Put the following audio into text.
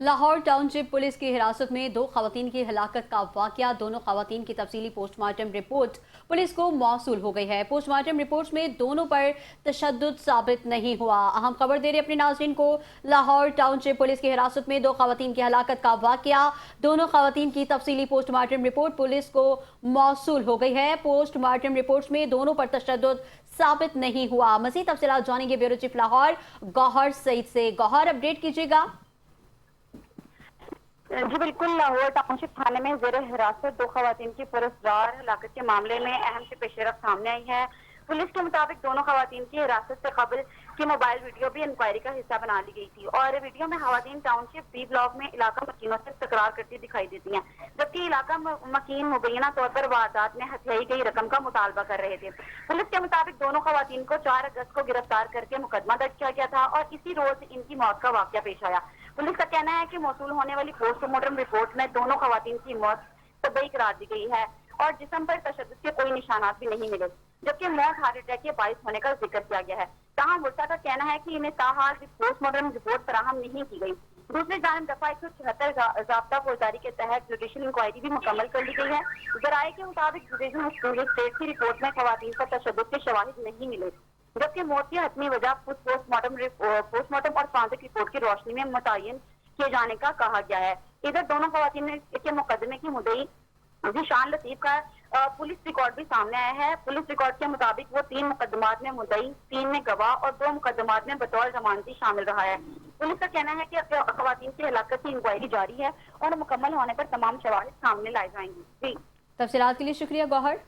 Lahore township police की हिरासत में दो खवातीन की हलाकत का वाकया। दोनों खवातीन की तफसीली पोस्टमार्टम रिपोर्ट पुलिस को मौसूल हो गई है। पोस्टमार्टम रिपोर्ट में दोनों पर तशद्दुद साबित नहीं हुआ। अहम खबर दे रहे अपने नाज़रीन को, लाहौर टाउनशिप पुलिस की हिरासत में दो खवातीन की हलाकत का वाकया। दोनों खवातीन की तफसीली पोस्टमार्टम रिपोर्ट पुलिस को मौसूल हो गई है। पोस्टमार्टम रिपोर्ट में दोनों पर तशद्दुद साबित नहीं हुआ। मज़ीद तफसीलात जानेंगे ब्यूरो चीफ लाहौर गौहर सईद से। गौहर, अपडेट कीजिएगा। जी बिल्कुल, लाहौर टाउनशिप थाने में जेर हिरासत दो खवातीन की पुरस्कार हलाकत के मामले में अहम से पेशरफ सामने आई है। पुलिस के मुताबिक दोनों खवातीन की हिरासत से कबल की मोबाइल वीडियो भी इंक्वायरी का हिस्सा बना ली गई थी और वीडियो में खवातीन टाउनशिप बी ब्लॉक में इलाका मकीनों से तकरार करती दिखाई देती हैं, जबकि इलाका मकीन मुबैना तौर पर वारदात में हथियाई गई रकम का मुतालबा कर रहे थे। पुलिस के मुताबिक दोनों खवातीन को 4 अगस्त को गिरफ्तार करके मुकदमा दर्ज किया गया था और इसी रोज इनकी मौत का वाकया पेश आया। पुलिस का कहना है कि मौसूल होने वाली पोस्टमार्टम रिपोर्ट में दोनों खवातीन की मौत तबई करार दी गई है और जिस्म पर तशद्दुद के कोई निशानात भी नहीं मिले, जबकि मौत हार्ट अटैक के बाइस होने का जिक्र किया गया है। तहां मुर्सा का कहना है कि इन्हें ताहाल पोस्टमार्टम रिपोर्ट फराहम नहीं की गई। दूसरी जानब दफा 176 ज़ाब्ता फौजदारी के तहत जुडिशल इंक्वायरी भी मुकम्मल कर ली गई है। जराये के मुताबिक जुडिशल मजिस्ट्रेट की रिपोर्ट में खवातीन पर तशद्दुद के शवाहिद नहीं मिले, जबकि मौत की हतमी वजह पोस्टमार्टम और फॉरेंसिक रिपोर्ट की रोशनी में मुतय्यन किए जाने का कहा गया है। इधर दोनों खवातीन के मुकदमे की मुद्दई ज़ीशान लतीफ का पुलिस रिकॉर्ड भी सामने आया है। पुलिस रिकॉर्ड के मुताबिक वो 3 मुकदमात में मुद्दई, 3 में गवाह और 2 मुकदमात में बतौर जमानती शामिल रहा है। पुलिस का कहना है कि खवातीन की हलाकत की इंक्वायरी जारी है और मुकम्मल होने पर तमाम शवाहिद सामने लाए जाएंगे। जी, तफसीलात के लिए शुक्रिया गौहर।